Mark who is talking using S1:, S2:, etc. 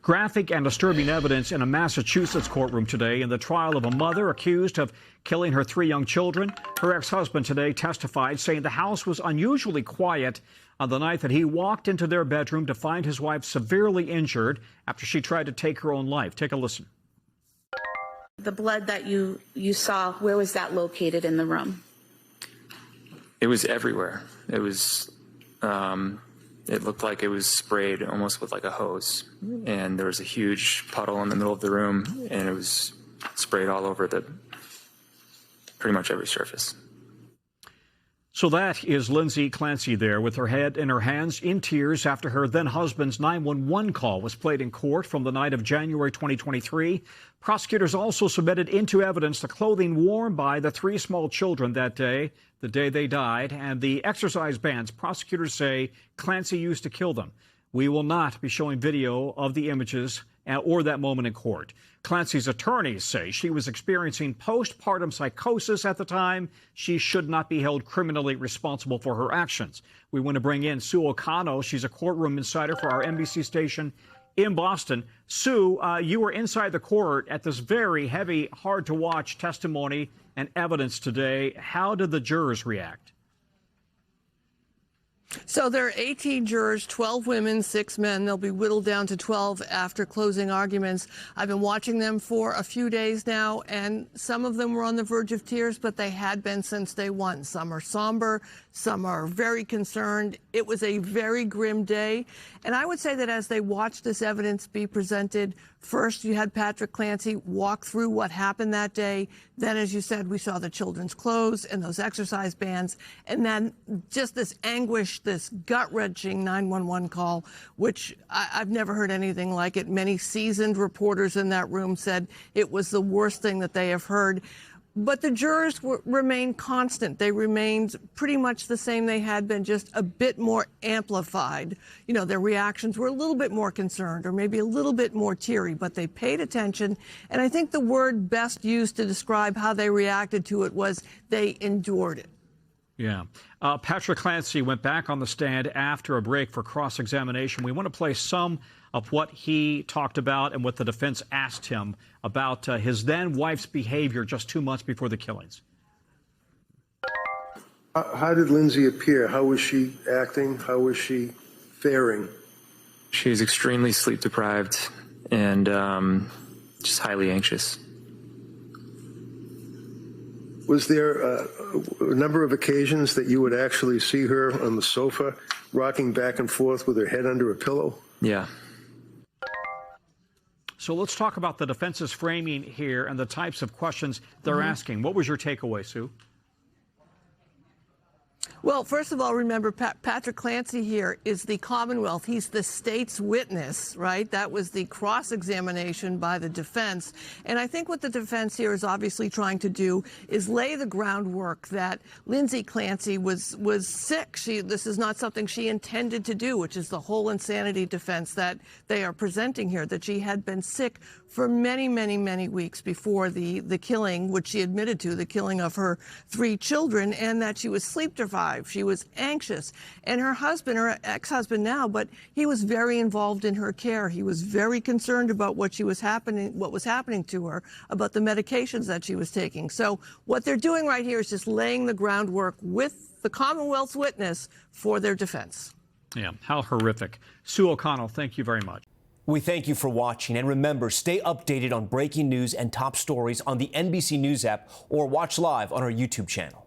S1: Graphic and disturbing evidence in a Massachusetts courtroom today in the trial of a mother accused of killing her 3 young children. Her ex-husband today testified, saying the house was unusually quiet on the night that he walked into their bedroom to find his wife severely injured after she tried to take her own life. Take a listen.
S2: The blood that you saw, where was that located in the room?
S3: It was everywhere. It was, it looked like it was sprayed almost with like a hose. And there was a huge puddle in the middle of the room, and it was sprayed all over pretty much every surface.
S1: So that is Lindsay Clancy there with her head in her hands in tears after her then husband's 911 call was played in court from the night of January 2023. Prosecutors also submitted into evidence the clothing worn by the 3 small children that day, the day they died, and the exercise bands prosecutors say Clancy used to kill them. We will not be showing video of the images or that moment in court. Clancy's attorneys say she was experiencing postpartum psychosis at the time. She should not be held criminally responsible for her actions. We want to bring in Sue O'Connell. She's a courtroom insider for our NBC station in Boston. Sue, you were inside the court at this very heavy, hard-to-watch testimony and evidence today. How did the jurors react?
S4: So there are 18 jurors, 12 women, 6 men. They'll be whittled down to 12 after closing arguments. I've been watching them for a few days now, and some of them were on the verge of tears, but they had been since day one. Some are somber, some are very concerned. It was a very grim day. And I would say that as they watched this evidence be presented, first you had Patrick Clancy walk through what happened that day. Then, as you said, we saw the children's clothes and those exercise bands. And then just this anguish, this gut-wrenching 911 call, which I've never heard anything like it. Many seasoned reporters in that room said it was the worst thing that they have heard. But the jurors remained constant. They remained pretty much the same they had been, just a bit more amplified. You know, their reactions were a little bit more concerned or maybe a little bit more teary, but they paid attention. And I think the word best used to describe how they reacted to it was they endured it.
S1: Yeah. Patrick Clancy went back on the stand after a break for cross-examination. We want to play some of what he talked about and what the defense asked him about his then wife's behavior just 2 months before the killings.
S5: How did Lindsay appear? How was she acting? How was she faring?
S3: She was extremely sleep deprived and just highly anxious.
S5: Was there a number of occasions that you would actually see her on the sofa rocking back and forth with her head under a pillow?
S3: Yeah.
S1: So let's talk about the defense's framing here and the types of questions they're asking. What was your takeaway, Sue?
S4: Well, first of all, remember, Patrick Clancy here is the Commonwealth. He's the state's witness, right? That was the cross-examination by the defense. And I think what the defense here is obviously trying to do is lay the groundwork that Lindsay Clancy was sick. This is not something she intended to do, which is the whole insanity defense that they are presenting here, that she had been sick for many, many, many weeks before the killing, which she admitted to, the killing of her 3 children, and that she was sleep deprived. She was anxious. And her husband, her ex-husband now, but he was very involved in her care. He was very concerned about what was happening to her, about the medications that she was taking. So what they're doing right here is just laying the groundwork with the Commonwealth's witness for their defense.
S1: Yeah, how horrific. Sue O'Connell, thank you very much.
S6: We thank you for watching, and remember, stay updated on breaking news and top stories on the NBC News app or watch live on our YouTube channel.